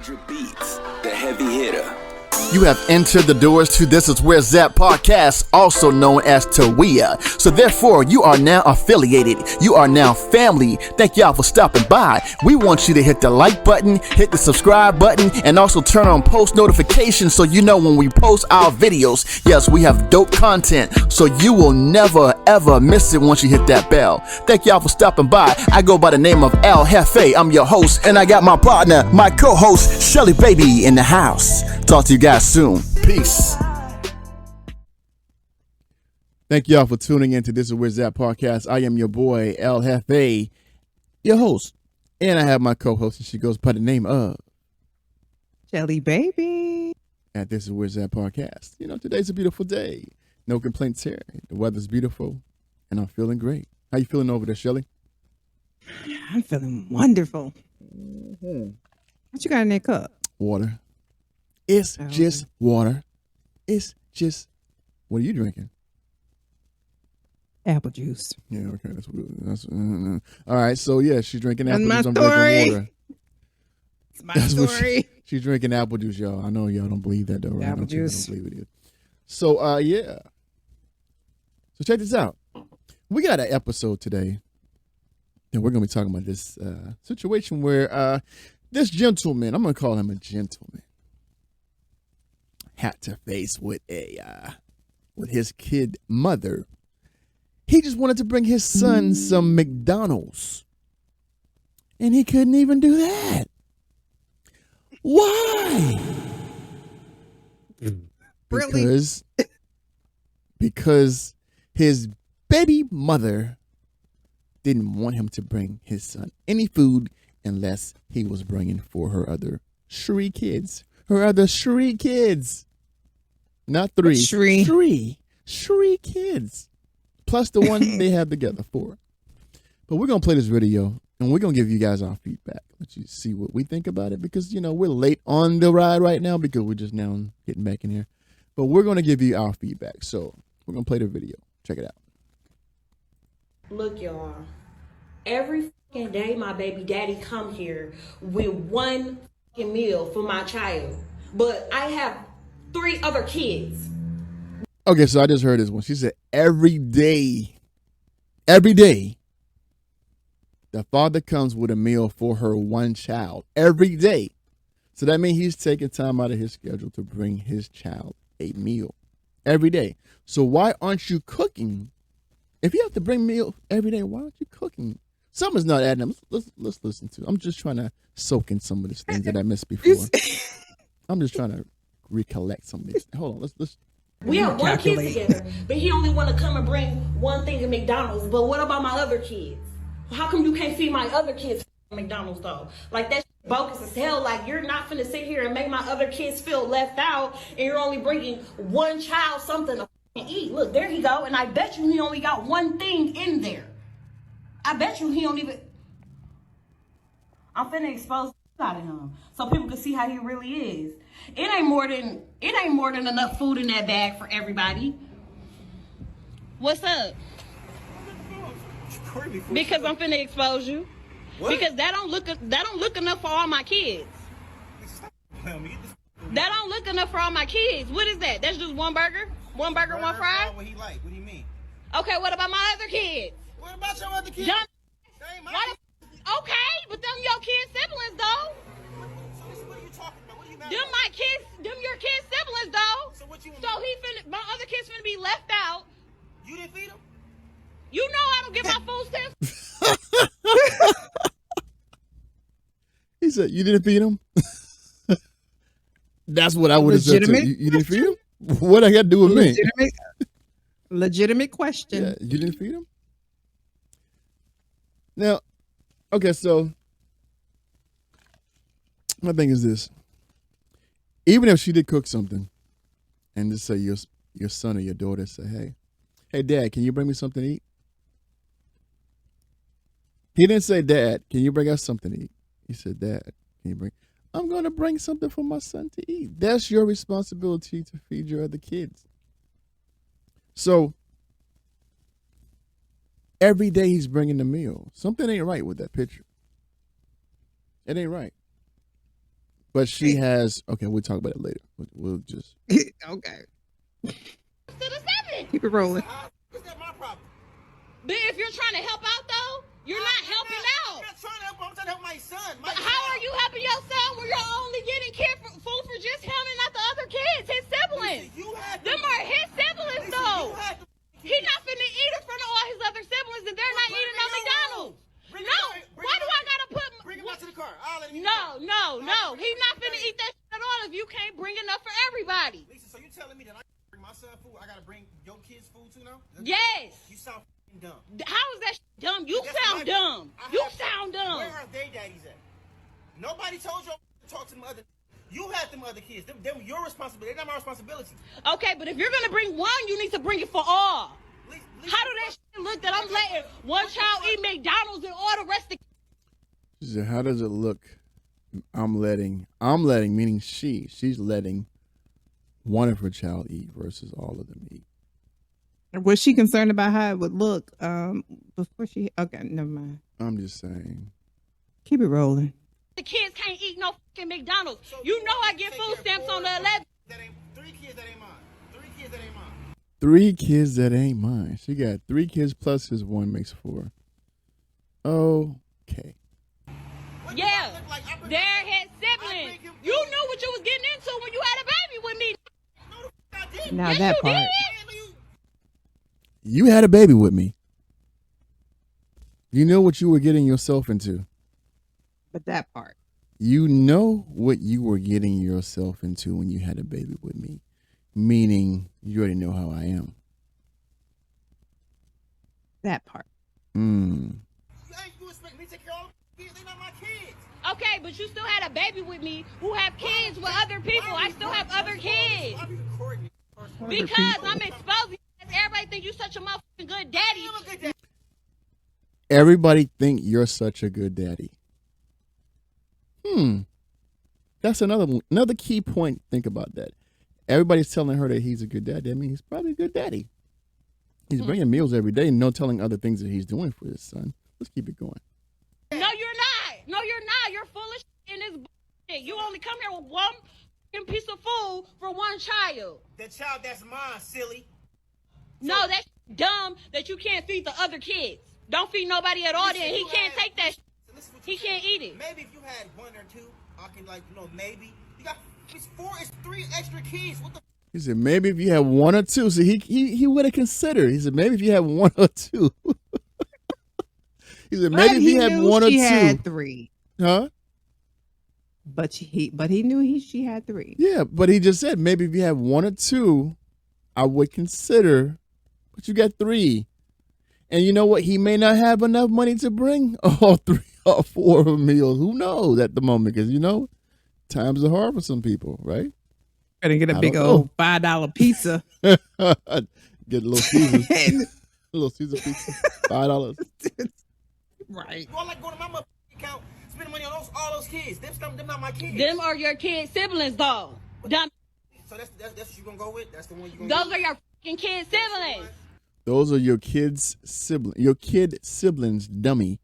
Major Beats, the heavy hitter. You have entered the doors to This Is Where Zap podcast, also known as Tawia. So therefore, you are now affiliated. You are now family. Thank y'all for stopping by. We want you to hit the like button, hit the subscribe button, and also turn on post notifications so you know when we post our videos. Yes, we have dope content, so you will never ever miss it once you hit that bell. Thank y'all for stopping by. I go by the name of El Jefe. I'm your host, and I got my partner, my co-host, Shelly Baby, in the house. Talk to you guys soon. Peace. Thank y'all for tuning in to This Is Where Zap podcast. I am your boy, El Jefe, your host. And I have my co-host, and she goes by the name of Shelly Baby. At This Is Where Zap podcast. You know, today's a beautiful day. No complaints here. The weather's beautiful, and I'm feeling great. How you feeling over there, Shelly? I'm feeling wonderful. What you got in that cup? Water. It's just water. It's just, what are you drinking? Apple juice. Yeah, okay. That's all right. So yeah, she's drinking apple That's juice. my I'm story. drinking water. It's my That's what story. she's drinking apple juice, y'all. I know y'all don't believe that though, right? Apple juice. I don't believe it is. So yeah. So check this out. We got an episode today, and we're gonna be talking about this situation where this gentleman, I'm gonna call him a gentleman, had to face with his kid mother. He just wanted to bring his son some McDonald's, and he couldn't even do that. Why? Really? Because his baby mother didn't want him to bring his son any food unless he was bringing for her other Shri kids. Her other Shri kids. Not three. Shri? Shri kids. Plus the one they have together, 4. But we're going to play this video, and we're going to give you guys our feedback. Let you see what we think about it, because, you know, we're late on the ride right now because we're just now getting back in here. But we're going to give you our feedback. So we're going to play the video. Check it out. Look, y'all. Every fucking day my baby daddy come here with one fucking meal for my child. But I have 3 other kids. Okay, so I just heard this one. She said every day, the father comes with a meal for her one child. Every day. So that means he's taking time out of his schedule to bring his child a meal every day. So why aren't you cooking? If you have to bring meal every day, why aren't you cooking? Something's not adding up. Let's listen to it. I'm just trying to soak in some of these things that I missed before. I'm just trying to recollect some of these. Hold on, let's We have one kid together, but he only want to come and bring one thing at McDonald's. But what about my other kids? How come you can't feed my other kids at McDonald's though? Like that's bogus as hell. Like you're not finna sit here and make my other kids feel left out, and you're only bringing one child something to eat. Look, there he go, and I bet you he only got one thing in there. I bet you he don't even. I'm finna expose out of him so people can see how he really is. It ain't more than enough food in that bag for everybody. What's up? Because I'm finna expose you. What? Because that don't look enough for all my kids. That don't look enough for all my kids. What is that? That's just one burger? One burger, one fry? What he like? What do you mean? Okay, what about my other kids? What about your other kids? Okay, but them your kids' siblings though. What are you talking about? What are you mad Them about? my kids, them your kids' siblings though. So what you? So my other kids finna be left out. You didn't feed them? You know I don't get my food stamps. He said, you didn't feed him? That's what I would have said too. You didn't feed him? What I got to do with me? Legitimate question. Yeah, you didn't feed him? Now, okay, so my thing is this. Even if she did cook something, and just say your son or your daughter say, hey, Dad, can you bring me something to eat? He didn't say, Dad, can you bring us something to eat? He said, Dad, can you bring? I'm going to bring something for my son to eat. That's your responsibility to feed your other kids. So every day he's bringing the meal. Something ain't right with that picture. It ain't right. But she has. Okay, we'll talk about it later. We'll just. Okay. To the 7. Keep it rolling. Is that my problem? But if you're trying to help out though, you're not helping out. I'm not trying to help. I'm trying to help my son. But how are you helping your son when you're only getting food for just him and not the other kids, his siblings? You had Them are his siblings though. He not finna eat in front of all his other siblings and they're not eating no McDonald's. No, why do I gotta put? Bring him out to the car. I'll let him eat No. He's not finna eat that shit at all if you can't bring enough for everybody. Lisa, so you telling me that I gotta bring my son food? I gotta bring your kids food too now? Yes. You sound f***ing dumb. How is that shit dumb? You sound dumb. You sound dumb. Where are they daddies at? Nobody told you to talk to them other. You had them other kids. Them your responsibility. They're not my responsibility. Okay, but if you're gonna bring one, you need to bring it for all. Lisa, How do that shit look that I'm letting one child eat McDonald's and all the rest of She said, "How does it look? I'm letting, meaning she's letting one of her child eat versus all of them eat." Was she concerned about how it would look before she? Okay, never mind. I'm just saying. Keep it rolling. the kids can't eat no fucking McDonald's? So You know I take get care food of stamps four on the 11th. That ain't 3 kids that ain't mine. 3 kids that ain't mine. 3 kids that ain't mine. She got 3 kids plus his 1 makes 4. Okay. What do Yeah, I look like? I bring- they're his I siblings. bring him You food. knew what you was getting into when you had a baby with me. No, the f- I didn't. Now Yes, that you part. did. You had a baby with me. You know what you were getting yourself into. But that part. You know what you were getting yourself into when you had a baby with me. Meaning, you already know how I am. That part. Mm. You expect me to take care of all the kids? They not my kids. Okay, but you still had a baby with me who have kids with other people. I still have other kids. Why are you recording me? Because I'm exposing you. Everybody think you such a motherfucking good daddy. I'm a good dad. Everybody think you're such a good daddy. That's another key point. Think about that. Everybody's telling her that he's a good dad. That means he's probably a good daddy. He's bringing meals every day and no telling other things that he's doing for his son. Let's keep it going. No, you're not. No, you're not. You're full of shit in this bullshit. You only come here with one fucking piece of food for one child. The child that's mine, silly. No, that's dumb that you can't feed the other kids. Don't feed nobody at all Listen, then. He you can't had- take that. So listen what He you said. can't eat it. Maybe if you had 1 or 2, I can maybe. You got it's 4, it's 3 extra kids. What the He said maybe if you had 1 or 2. So he would have considered. He said maybe if you had 1 or 2. He said maybe But if he you had knew 1 or she 2. had 3. Huh? But he knew she had 3. Yeah, but he just said maybe if you had 1 or 2, I would consider. But you got 3. And you know what? He may not have enough money to bring all 3 or 4 meals. Who knows at the moment? Because, times are hard for some people, right? Better get a I big don't old $5 pizza. Get a little Caesar, And- a little Caesar pizza, $5. right. you all like going to my motherfucking account, spending money on all those kids. Them not my kids. Them are your kids' siblings though. Dumb. So that's what you gonna go with? That's the one you gonna Those use? are your fucking kids' siblings. Those are your kids' siblings. Your kid siblings, dummy.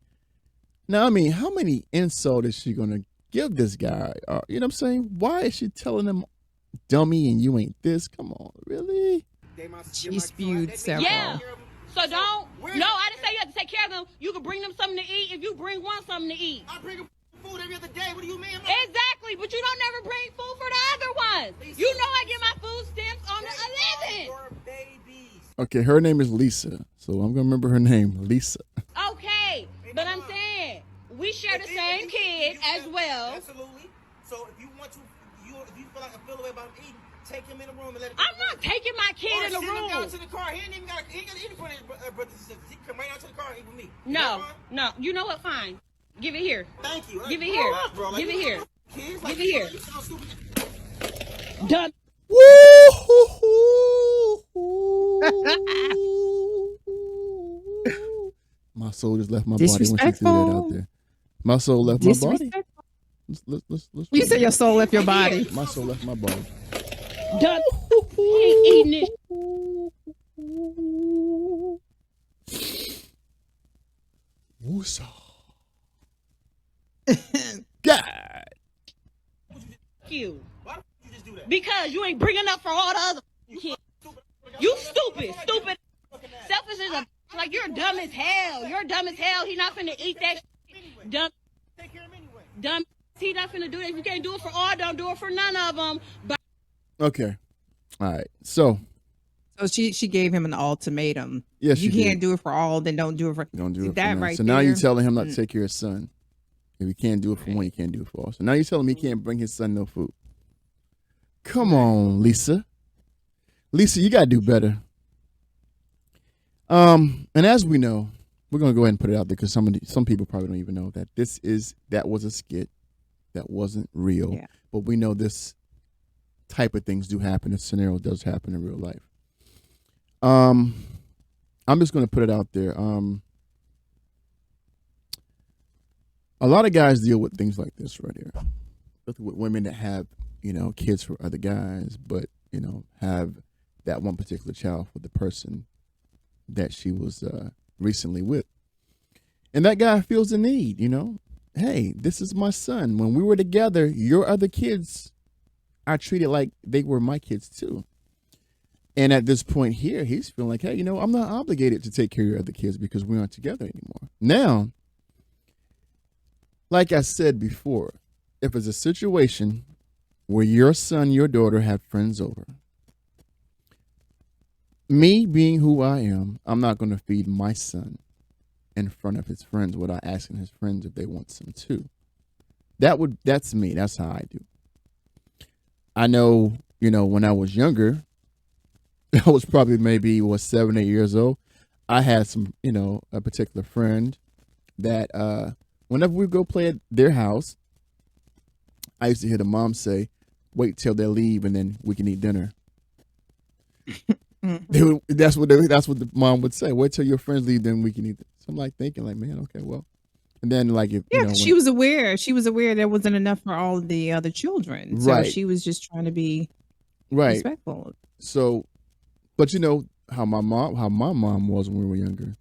Now, I mean, how many insults is she gonna give this guy? You know what I'm saying? Why is she telling him, dummy, and you ain't this? Come on, really? She spewed several. Yeah. So don't. Where- No, I didn't say you have to take care of them. You can bring them something to eat if you bring one something to eat. I bring them food every other day. What do you mean? Exactly, but you don't never bring food for the other ones. You know I get my food stamps on the 11th. Your babies. Okay, her name is Lisa, so I'm gonna remember her name, Lisa. Okay, but I'm saying we share the same kid as well. Absolutely. So if you want to, if you feel like I feel the way about him eating, take him in the room and let him. I'm not taking my kid Or in the send him down room. to the car. He ain't even got to eat in front of his brothers and sisters. He can come right out to the car and eat with me. Is No, that fine? no. You know what? Fine. Give it here. Thank you. Give it Grow here. up, bro. Like, Give it you here. know, kids, Give it here. You sound stupid. Done. My soul just left my body when she threw that out Disrespectful. there. My soul left my body. Disrespectful. Let's You said your soul left your body. my soul left my body. Done. He ain't eating this. Woosah. God. you. Why the f- you just do that? Because you ain't bringing up for all the other kids. You stupid. Selfish as a like you're dumb as hell. You're dumb as hell. He not finna eat that shit. Dumb. Take care of him anyway. Dumb. He not finna do that. If you can't do it for all, don't do it for none of them. But Okay. All right. So she gave him an ultimatum. Yes, you she can't did. do it for all, then don't do it for. don't do See, it for that none. right So now you're there. telling him not to take care of his son. If he can't do it for one, he can't do it for all. So now you're telling me he can't bring his son no food. Come on, Lisa. Lisa, you gotta do better. And as we know, we're gonna go ahead and put it out there because some people probably don't even know that that was a skit, that wasn't real. Yeah. But we know this type of things do happen. This scenario does happen in real life. I'm just gonna put it out there. A lot of guys deal with things like this right here, with women that have kids for other guys, but have that one particular child for the person that she was recently with. And that guy feels the need, hey, this is my son. When we were together, your other kids, I treated like they were my kids too. And at this point here, he's feeling like, hey, I'm not obligated to take care of your other kids because we aren't together anymore. Now, like I said before, if it's a situation where your son, your daughter have friends over, me being who I am, I'm not going to feed my son in front of his friends without asking his friends if they want some too. That's me. That's how I do. I know, when I was younger, I was probably maybe 7, 8 years old. I had some, a particular friend that whenever we go play at their house, I used to hear the mom say, wait till they leave and then we can eat dinner. That's what the mom would say. Wait till your friends leave, then we can eat. So I'm like thinking, like, man, okay, well, and then like if She was aware. She was aware there wasn't enough for all of the other children. So Right. she was just trying to be right. respectful. So, but how my mom was when we were younger.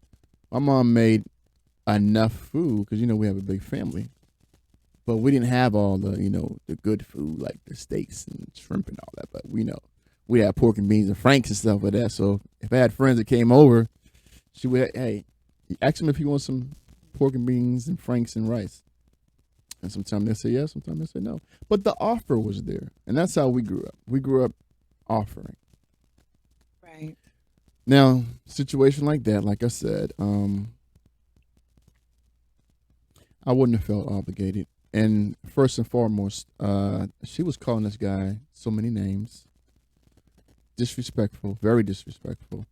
My mom made enough food because we have a big family, but we didn't have all the the good food like the steaks and shrimp and all that. But we had pork and beans and franks and stuff like that. So if I had friends that came over, she would, hey, ask them if you want some pork and beans and franks and rice. And sometimes they say yes, sometimes they say no. But the offer was there, and that's how we grew up. We grew up offering. Right. Now, situation like that, like I said, I wouldn't have felt obligated. And first and foremost, she was calling this guy so many names. Disrespectful, very disrespectful.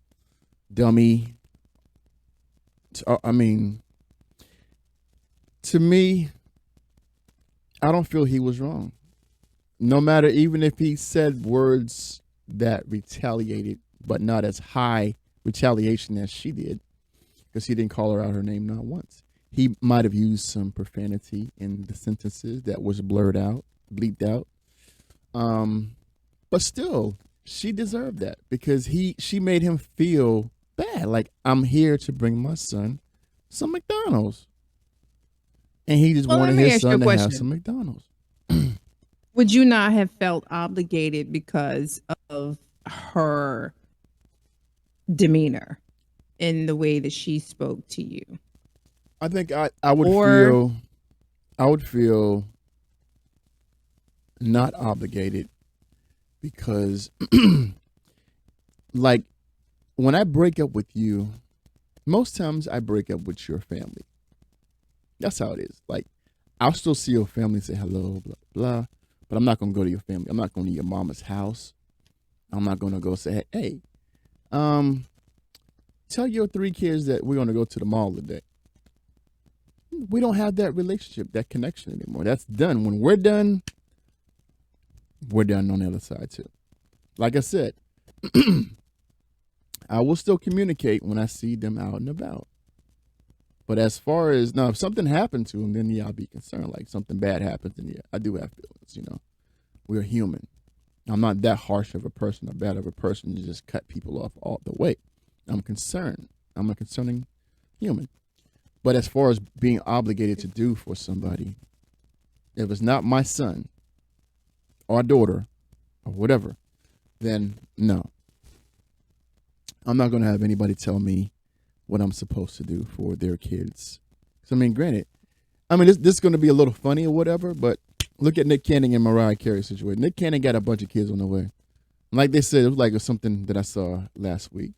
Dummy. I mean, to me, I don't feel he was wrong. No matter, even if he said words that retaliated, but not as high retaliation as she did, because he didn't call her out her name not once. He might have used some profanity in the sentences that was blurred out, bleeped out. But still, she deserved that because she made him feel bad. Like, I'm here to bring my son some McDonald's. And he just wanted his son to have some McDonald's. Would you not have felt obligated because of her demeanor in the way that she spoke to you? I think I would feel not obligated because like when I break up with you, most times I break up with your family. That's how it is. Like, I'll still see your family and say hello, blah, blah, but I'm not going to go to your family. I'm not going to your mama's house. I'm not going to go say, hey, tell your 3 kids that we're going to go to the mall today. We don't have that relationship, that connection anymore. That's done. When we're done on the other side too. Like I said, I will still communicate when I see them out and about. But as far as, now, if something happened to them, then yeah, I'll be concerned. Like something bad happens, then yeah, I do have feelings, We're human. I'm not that harsh of a person or bad of a person to just cut people off all the way. I'm concerned. I'm a concerning human. But as far as being obligated to do for somebody, if it's not my son, or a daughter or whatever, then no. I'm not going to have anybody tell me what I'm supposed to do for their kids. So, I mean, granted, this is going to be a little funny or whatever, but look at Nick Cannon and Mariah Carey's situation. Nick Cannon got a bunch of kids on the way. Like they said, it was like something that I saw last week.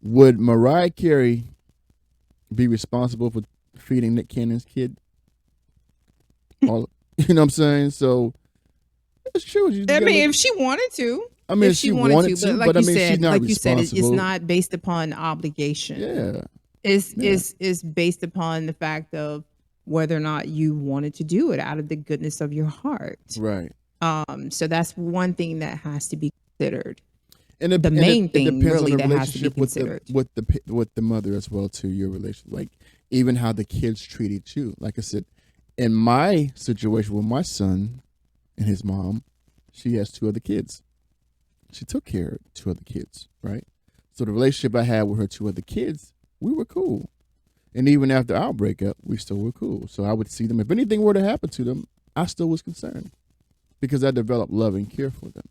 Would Mariah Carey be responsible for feeding Nick Cannon's kid? All, you know what I'm saying? So it's true. If she wanted to. If she wanted to, but like you said, she's not like you said, it's responsible. not based upon obligation. Yeah. It's based upon the fact of whether or not you wanted to do it out of the goodness of your heart. Right. So that's one thing that has to be considered. And the main thing depends really on the that has to be relationship considered. with the mother as well to your relationship. Like even how the kids treated you. Like I said, in my situation with my son and his mom, she has 2 other kids. She took care of 2 other kids, right? So the relationship I had with her 2 other kids, we were cool. And even after our breakup, we still were cool. So I would see them. If anything were to happen to them, I still was concerned because I developed love and care for them.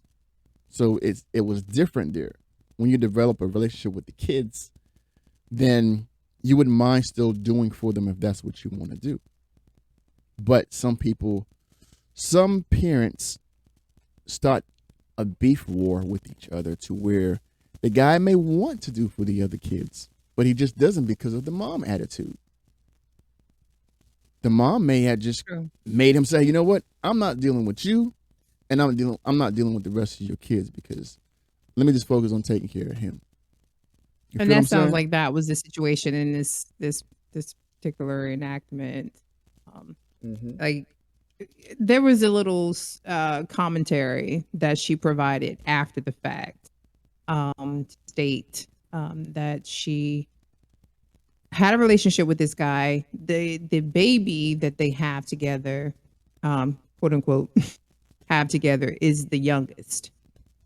So it was different there. When you develop a relationship with the kids, then you wouldn't mind still doing for them if that's what you want to do. But some parents start a beef war with each other to where the guy may want to do for the other kids, but he just doesn't because of the mom attitude. The mom may have just made him say, you know what, I'm not dealing with you, and I'm not dealing with the rest of your kids because let me just focus on taking care of him. And that sounds like that was the situation in this particular enactment. Like there was a little commentary that she provided after the fact to state that she had a relationship with this guy. The baby that they have together, quote unquote, have together is the youngest.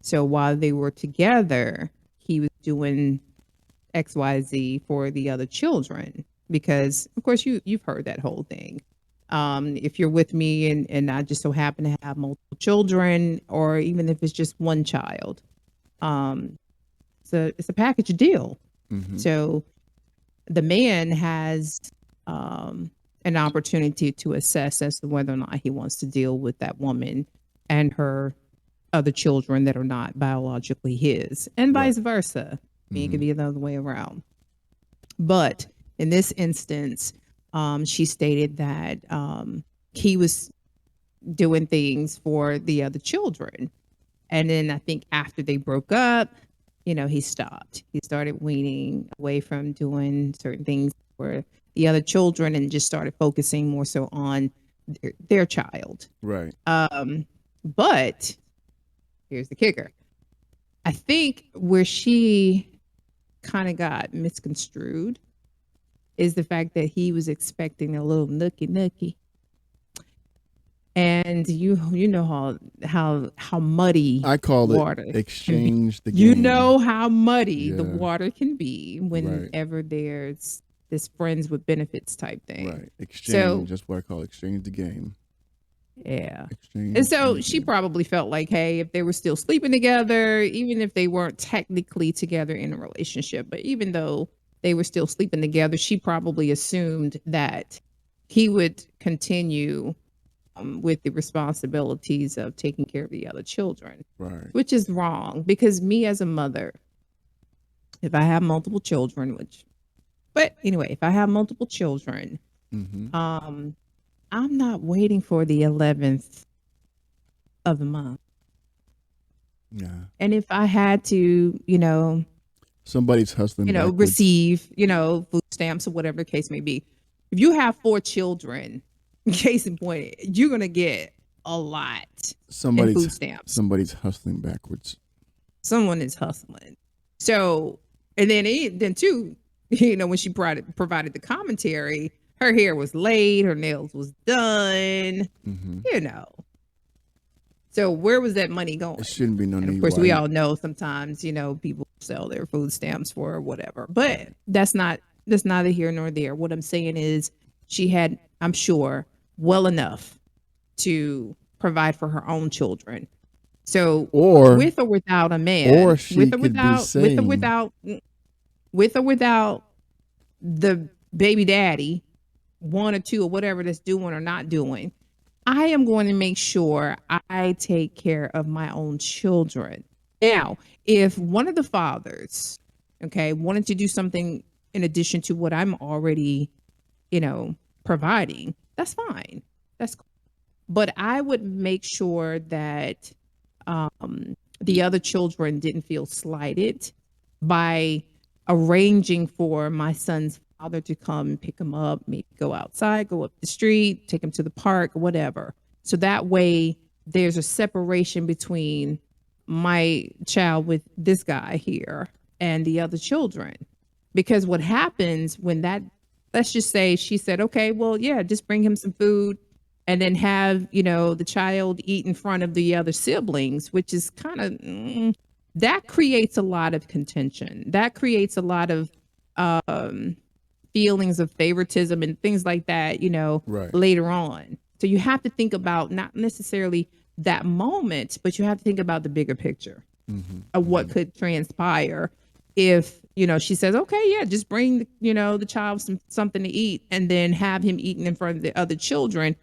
So while they were together, he was doing XYZ for the other children because, of course, you've heard that whole thing. If you're with me and I just so happen to have multiple children, or even if it's just one child, it's a package deal. Mm-hmm. So the man has an opportunity to assess as to whether or not he wants to deal with that woman and her other children that are not biologically his, and vice versa. It could be the other way around. But in this instance, she stated that he was doing things for the other children. And then I think after they broke up, he stopped. He started weaning away from doing certain things for the other children and just started focusing more so on their child. Right. But here's the kicker. I think where she kind of got misconstrued is the fact that he was expecting a little nookie. And you know how muddy I call water it exchange the game. You know how muddy the water can be whenever there's this friends with benefits type thing. Right. Exchange, that's what I call exchange the game. Yeah. Exchange and so she probably felt like, hey, if they were still sleeping together, even if they weren't technically together in a relationship, but even though they were still sleeping together, she probably assumed that he would continue with the responsibilities of taking care of the other children, right? Which is wrong, because me as a mother, if I have multiple children, if I have multiple children, I'm not waiting for the 11th of the month. Yeah. And if I had to, somebody's hustling, receive, food stamps or whatever the case may be. If you have 4 children, case in point, you're going to get a lot in food stamps. Somebody's hustling backwards. Someone is hustling. So, and then too, when she provided the commentary, her hair was laid, her nails was done, So where was that money going? It shouldn't be no need. Of course, we all know sometimes, people sell their food stamps for whatever, but that's neither here nor there. What I'm saying is she had, I'm sure, well enough to provide for her own children. So Or with or without a man, or she with or could be without, saying, with or without the baby daddy, one or two or whatever that's doing or not doing, I am going to make sure I take care of my own children. Now, if one of the fathers, okay, wanted to do something in addition to what I'm already, providing, that's fine. That's cool. But I would make sure that the other children didn't feel slighted by arranging for my son's father to come pick him up, maybe go outside, go up the street, take him to the park, whatever. So that way there's a separation between my child with this guy here and the other children. Because what happens when let's just say she said, okay, well, yeah, just bring him some food and then have, the child eat in front of the other siblings, which is kind of, that creates a lot of contention. That creates a lot of feelings of favoritism and things like that, Right. later on. So you have to think about not necessarily that moment, but you have to think about the bigger picture of what could transpire if, she says, okay, yeah, just bring, the child something to eat and then have him eating in front of the other children.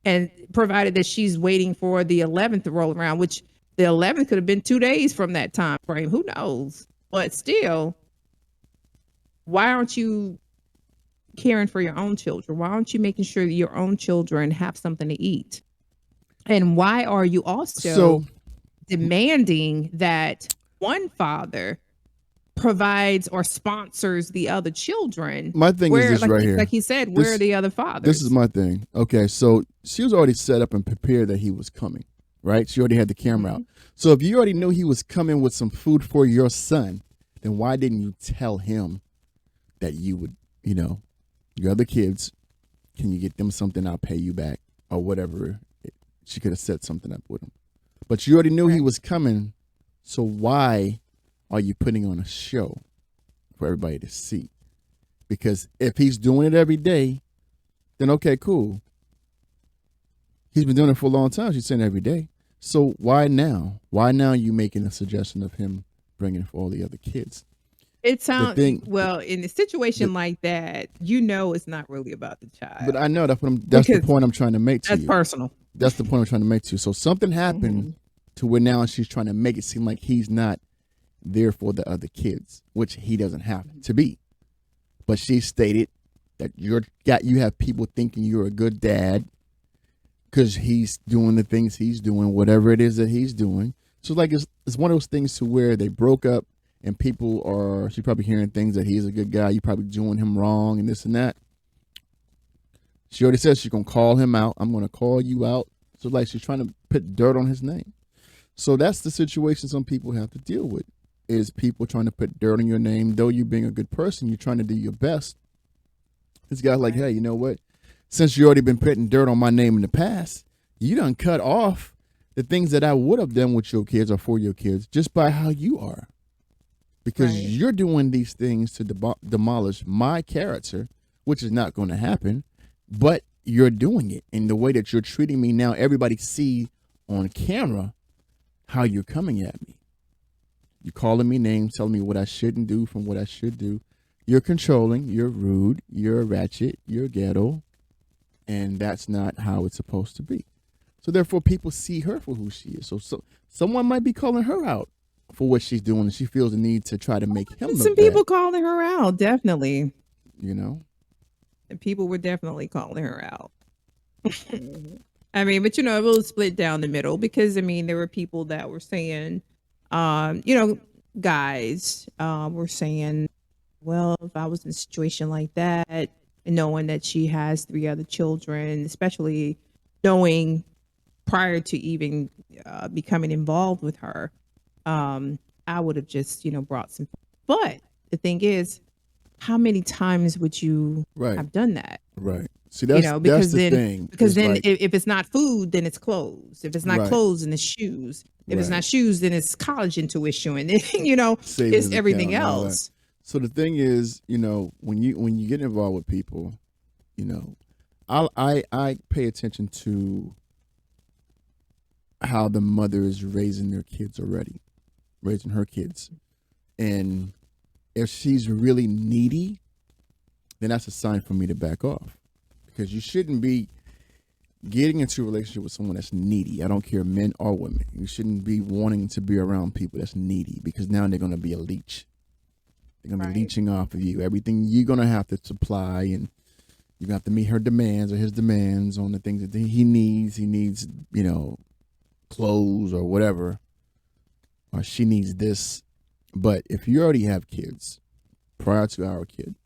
And provided that she's waiting for the 11th to roll around, which the 11th could have been 2 days from that time frame. Who knows? But still, why aren't you caring for your own children? Why aren't you making sure that your own children have something to eat? And why are you also demanding that one father provides or sponsors the other children? My thing is this right here. Like he said, where are the other fathers? This is my thing. Okay, so she was already set up and prepared that he was coming, right? She already had the camera out. So if you already knew he was coming with some food for your son, then why didn't you tell him that you would, your other kids, can you get them something? I'll pay you back or whatever. She could have set something up with him. But you already knew he was coming, so why are you putting on a show for everybody to see? Because if he's doing it every day, then okay, cool. He's been doing it for a long time. She's saying every day. So why now? Why now are you making a suggestion of him bringing for all the other kids? It sounds, well, in a situation like that, it's not really about the child. But I know that's the point I'm trying to make to you. That's personal. That's the point I'm trying to make to you. So something happened to where now she's trying to make it seem like he's not there for the other kids, which he doesn't have to be. But she stated that you have people thinking you're a good dad because he's doing the things he's doing, whatever it is that he's doing. So like it's one of those things to where they broke up and she's probably hearing things that he's a good guy, you probably doing him wrong and this and that. She already said she's gonna call him out. I'm gonna call you out. So like she's trying to put dirt on his name. So that's the situation some people have to deal with. Is people trying to put dirt on your name. Though you being a good person, you're trying to do your best. This guy's like, hey, you know what? Since you already been putting dirt on my name in the past, you done cut off the things that I would have done with your kids or for your kids just by how you are. Because you're doing these things to demolish my character, which is not going to happen, but you're doing it in the way that you're treating me now. Everybody see on camera how you're coming at me. You're calling me names, telling me what I shouldn't do from what I should do. You're controlling, you're rude, you're ratchet, you're ghetto, and that's not how it's supposed to be. So therefore, people see her for who she is. So someone might be calling her out for what she's doing, and she feels the need to try to make him look Some people calling her out, definitely. And people were definitely calling her out. I mean, but it was split down the middle because there were people that were saying, guys were saying, well, if I was in a situation like that, and knowing that she has 3 other children, especially knowing prior to even becoming involved with her, I would have just, brought some. But the thing is, how many times would you have done that? Right. See, that's because the then, thing. Because then if it's not food, then it's clothes. If it's not clothes, then it's shoes. If it's not shoes, then it's college tuition. And it's everything else. So the thing is, when you get involved with people, I pay attention to how the mother is raising her kids. And if she's really needy, then that's a sign for me to back off, because you shouldn't be getting into a relationship with someone that's needy. I don't care, men or women. You shouldn't be wanting to be around people that's needy, because now they're going to be a leech. They're going to be leeching off of you. Everything you're going to have to supply, and you're going to have to meet her demands or his demands on the things that he needs. He needs, clothes or whatever, or she needs this. But if you already have kids prior to our kid,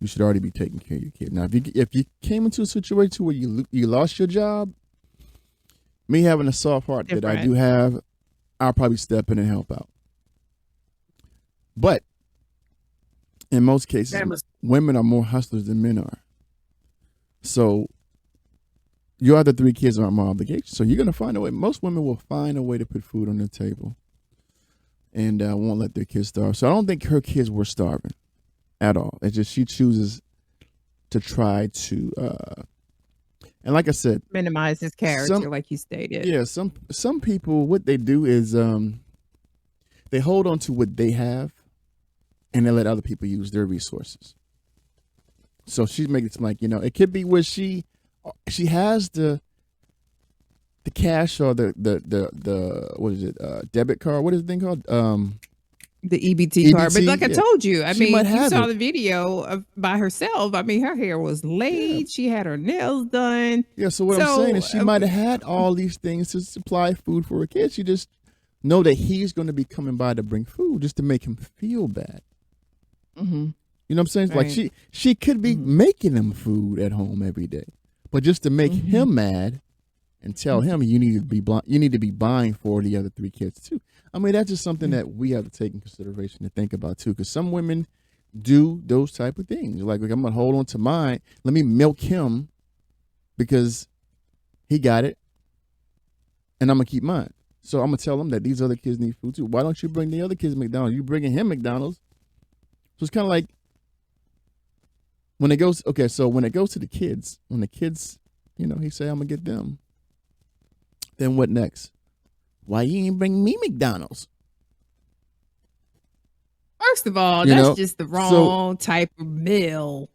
you should already be taking care of your kid. Now, if you came into a situation where you lost your job, me having a soft heart that I do have, I'll probably step in and help out. But in most cases, women are more hustlers than men are. So your other 3 kids aren't my obligation. So you're going to find a way. Most women will find a way to put food on their table and won't let their kids starve. So I don't think her kids were starving at all. It's just she chooses to try to, and like I said, minimize his character, like you stated. Yeah, some people, what they do is they hold on to what they have, and they let other people use their resources. So she's making it seem like, it could be where she has the cash or the what is it, debit card? What is the thing called? The EBT card. But like I told you, she might you saw it. the video by herself. her hair was laid. Yeah. She had her nails done. Yeah, so what I'm saying is she might have had all these things to supply food for her kids. She just know that he's going to be coming by to bring food just to make him feel bad. Mm-hmm. You know what I'm saying? Right. Like she could be making him food at home every day, but just to make him mad and tell him you need to be buying for the other 3 kids too. I mean, that's just something that we have to take in consideration to think about too, because some women do those type of things. Like I'm gonna hold on to mine. Let me milk him because he got it, and I'm gonna keep mine. So I'm gonna tell them that these other kids need food too. Why don't you bring the other kids McDonald's? You bringing him McDonald's. So it's kind of like when it goes to the kids, when the kids, he say I'm gonna get them. Then what next? Why you ain't bring me McDonald's? First of all, that's just the wrong type of meal.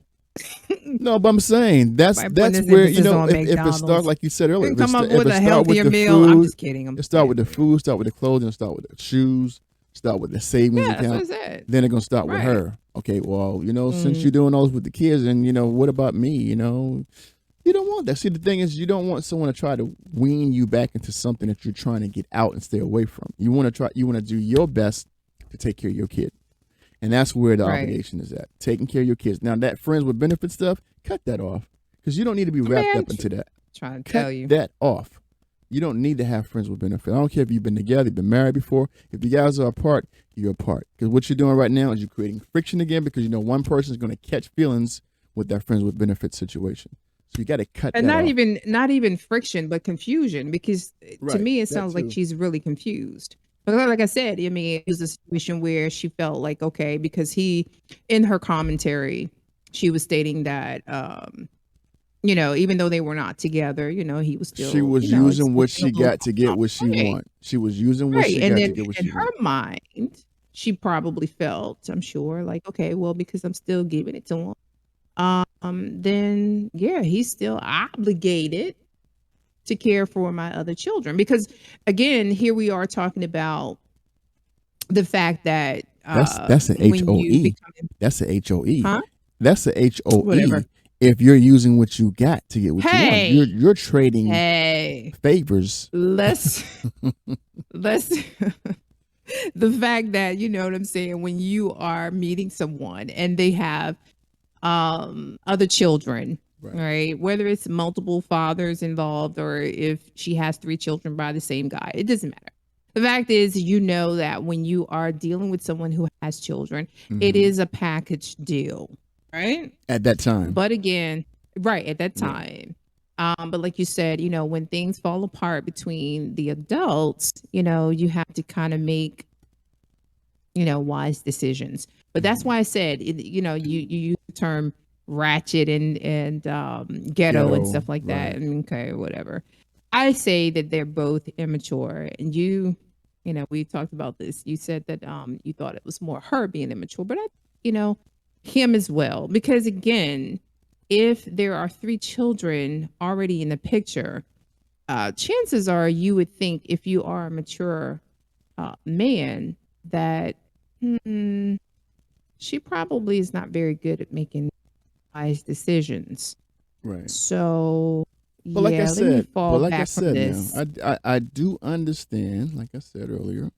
No, but I'm saying that's where if it starts like you said earlier. Come up with a healthier meal. I'm just kidding. Start with the food. Start with the clothing. Start with the shoes. Start with the savings account. That's what I said. Then they're gonna start with her. Okay, well, since you're doing those with the kids, and what about me? You don't want that. See, the thing is, you don't want someone to try to wean you back into something that you're trying to get out and stay away from. You want to do your best to take care of your kid. And that's where the obligation is at. Taking care of your kids. Now, that friends with benefit stuff, cut that off. Because you don't need to be wrapped up into that. Trying to tell you. Cut that off. You don't need to have friends with benefit. I don't care if you've been together, you've been married before. If you guys are apart, you're apart. Because what you're doing right now is you're creating friction again, because one person is going to catch feelings with that friends with benefit situation. So you got to cut and that off. Not even friction, but confusion, because to me it sounds like she's really confused. But like I said, it was a situation where she felt like, okay, because in her commentary, she was stating that, even though they were not together, he was still. She was using what she got to get what she want. She was using what she got to get what she want. In her mind, she probably felt, I'm sure, like, okay, well, because I'm still giving it to him. Then he's still obligated to care for my other children, because again, here we are talking about the fact that that's an HOE. That's a HOE. Huh? That's a HOE. Whatever. If you're using what you got to get what you want, you're trading favors. Let's the fact that, you know what I'm saying, when you are meeting someone and they have other children, right? Whether it's multiple fathers involved or if she has 3 children by the same guy, it doesn't matter. The fact is, that when you are dealing with someone who has children, it is a package deal, right? At that time. But again, at that time. But like you said, when things fall apart between the adults, you have to kind of make, wise decisions. But that's why I said, you use the term ratchet and ghetto and stuff like that. And okay, whatever. I say that they're both immature, and you know, we talked about this. You said that you thought it was more her being immature, but you know, him as well. Because again, if there are 3 children already in the picture, chances are you would think if you are a mature man that she probably is not very good at making wise decisions. Right. So But like I let me said, fall back from this. now, I do understand, like I said earlier,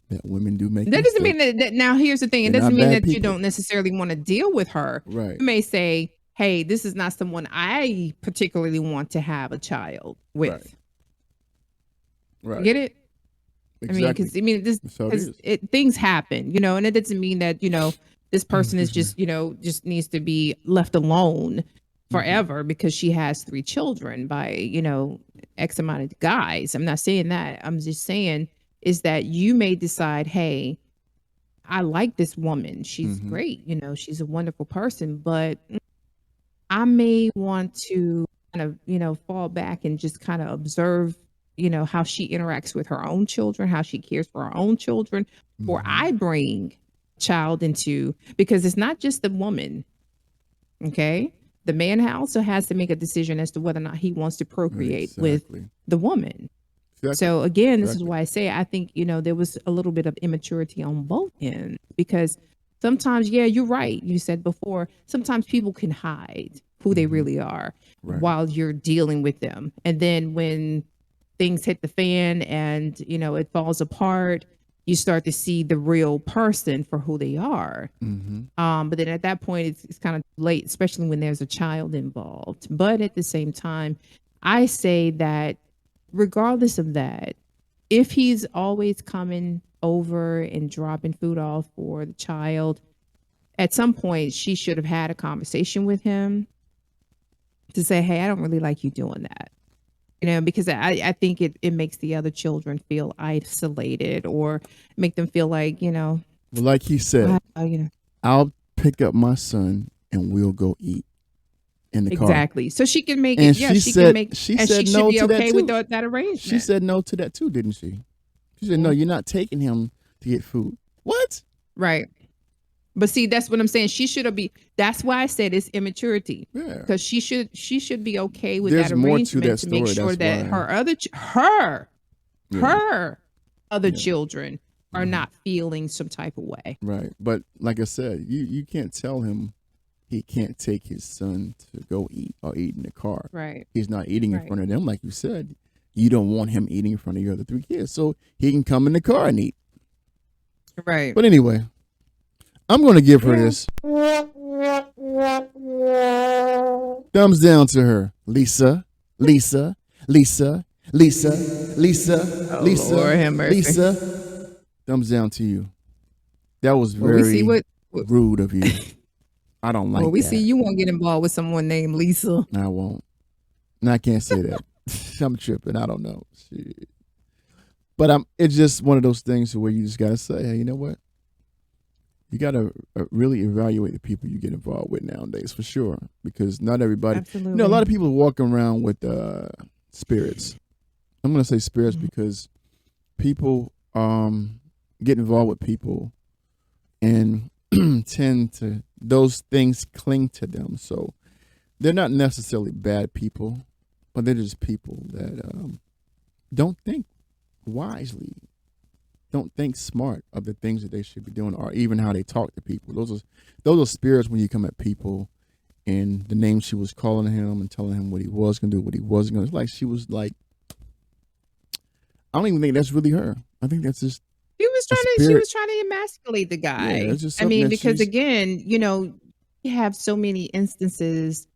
that women do make That doesn't mean mistakes. that now here's the thing. It They're doesn't not mean bad that you people. don't necessarily want to deal with her. Right. You may say, hey, this is not someone I particularly want to have a child with. Right. Get it? Exactly. I mean, this That's how it because is. things happen, you know, and it doesn't mean that, you know, this person is just, you know, just needs to be left alone forever because she has 3 children by, you know, X amount of guys. I'm not saying that. I'm just saying is that you may decide, hey, I like this woman. She's great. You know, she's a wonderful person, but I may want to kind of, you know, fall back and just kind of observe, you know, how she interacts with her own children, how she cares for her own children, or I bring child into, because it's not just the woman. Okay. The man also has to make a decision as to whether or not he wants to procreate with the woman. Exactly. So again, this is why I say I think, you know, there was a little bit of immaturity on both ends because sometimes, yeah, you're right. You said before, sometimes people can hide who they really are while you're dealing with them. And then when things hit the fan and, you know, it falls apart, you start to see the real person for who they are. But then at that point, it's kind of late, especially when there's a child involved. But at the same time, I say that regardless of that, if he's always coming over and dropping food off for the child, at some point she should have had a conversation with him to say, hey, I don't really like you doing that. You know, because I think it makes the other children feel isolated or make them feel like, you know. Well, like he said, you know. I'll pick up my son and we'll go eat in the car. Exactly. So she can make and it. Yeah, she said, can make she and said she no should be to okay that with too. that arrangement. She said no to that too, didn't she? She said, no, you're not taking him to get food. What? Right. But see, that's what I'm saying. She should be. That's why I said it's immaturity. Yeah. Because she should be okay with There's that more arrangement to that to make story, sure that's that why. her other children are not feeling some type of way. Right. But like I said, you can't tell him he can't take his son to go eat or eat in the car. Right. He's not eating in front of them, like you said. You don't want him eating in front of your other 3 kids, so he can come in the car and eat. Right. But anyway, I'm going to give her this. Thumbs down to her. Lisa. Lisa. Lisa. Lisa. Lisa. Lisa. Lord have mercy. Lisa. Thumbs down to you. That was Well, we very see what rude of you. I don't like well, we that. see you won't get involved with someone named Lisa. I won't. No, I can't say that. I'm tripping. I don't know. Shit. But it's just one of those things where you just got to say, hey, you know what? You got to really evaluate the people you get involved with nowadays, for sure. Because not everybody, Absolutely. you know, a lot of people are walking around with spirits. I'm going to say spirits because people get involved with people and tend to, those things cling to them. So they're not necessarily bad people, but they're just people that don't think wisely, don't think smart of the things that they should be doing, or even how they talk to people. Those are spirits when you come at people, and the name she was calling him and telling him what he was gonna do, what he wasn't gonna. It's like she was like, I don't even think that's really her. I think that's just She was trying to emasculate the guy. Yeah, it's just I something mean, that because she's- again, you know, you have so many instances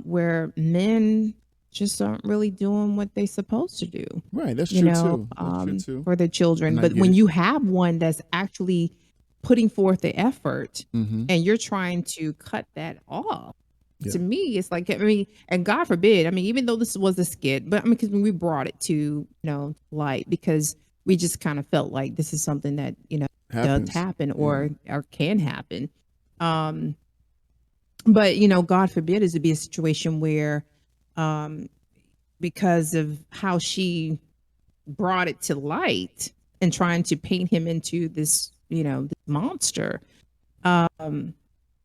where men just aren't really doing what they're supposed to do. right. That's You true know, too. That's true too. for their children. And I But get when it. you have one that's actually putting forth the effort Mm-hmm. and you're trying to cut that off, Yeah. to me, it's like, I mean, and God forbid, I mean, even though this was a skit, but I mean, because we brought it to, you know, light because we just kind of felt like this is something that, you know, Happens. does happen or can happen. But, you know, God forbid is to be a situation where because of how she brought it to light and trying to paint him into this, this monster.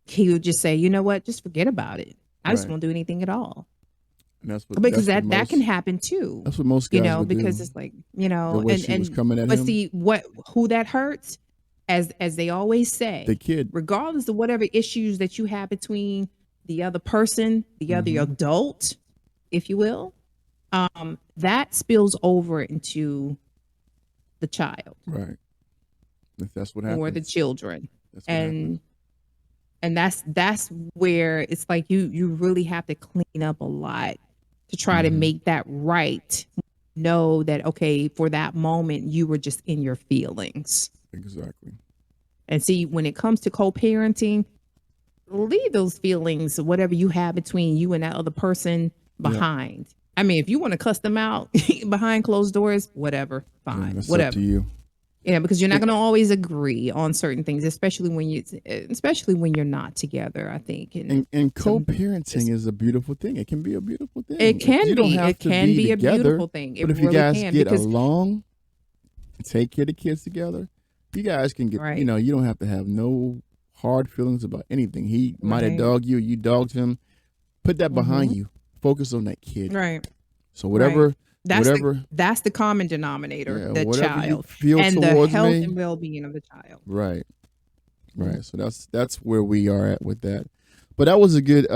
He would just say, you know what, just forget about it. I just won't do anything at all. And that's what, because that can happen too. That's what most guys would because do. It's like, the way she was coming at but him. see who that hurts, as they always say, the kid, regardless of whatever issues that you have between the other person, the other adult, if you will, that spills over into the child, right? If that's what happens, or the children, and that's where it's like you really have to clean up a lot to try to make that right. Know that, okay, for that moment you were just in your feelings. Exactly. And see, when it comes to co-parenting, leave those feelings, whatever you have between you and that other person, behind. Yeah. I mean, if you want to cuss them out behind closed doors, whatever, fine, that's whatever. Up to you. Yeah, because you're not going to always agree on certain things, especially when you're not together, I think. And co-parenting is a beautiful thing. It can be a beautiful thing. It can be. It can be a beautiful thing. But if you guys get along, take care of the kids together, you guys can get, you don't have to have no hard feelings about anything. He might have dogged you, you dogged him. Put that behind you. Focus on that kid. Right. So whatever. That's the common denominator, the child, and the health and well-being of the child. Right. So that's where we are at with that. But that was a good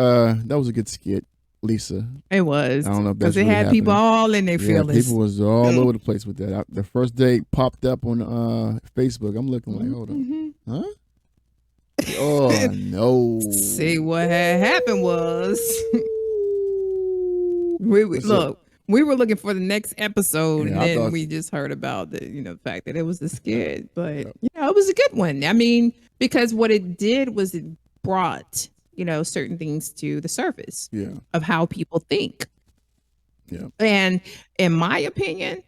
skit, Lisa. It was. I don't know if that's because it had happening. People all in their feelings. People was all over the place with that. The first day it popped up on Facebook. I'm looking like, hold on, huh? Oh no! See, what had happened was we were looking for the next episode, and then we just heard about the fact that it was a skit. But it was a good one. I mean, because what it did was it brought certain things to the surface of how people think. Yeah. And in my opinion,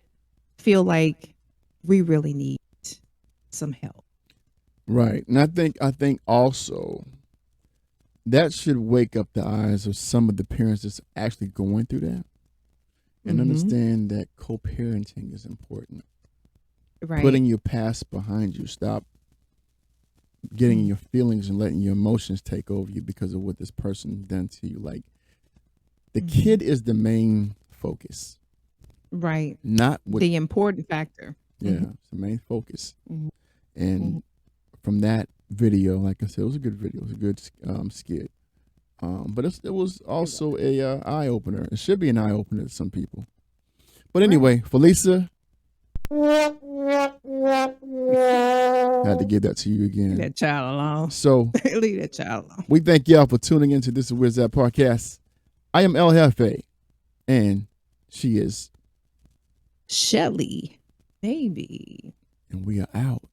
feel like we really need some help. Right. And I think also that should wake up the eyes of some of the parents that's actually going through that. And understand that co-parenting is important. Right. Putting your past behind you. Stop getting in your feelings and letting your emotions take over you because of what this person done to you. Like, the kid is the main focus. Right. Not the important factor. Yeah, it's the main focus. And from that video, like I said, it was a good video. It was a good skit. But it was also a eye opener. It should be an eye opener to some people. But anyway, Felisa, had to give that to you again. Leave that child alone. So leave that child alone. We thank y'all for tuning into This Is Where's That podcast. I am El Jefe, and she is Shelly, baby, and we are out.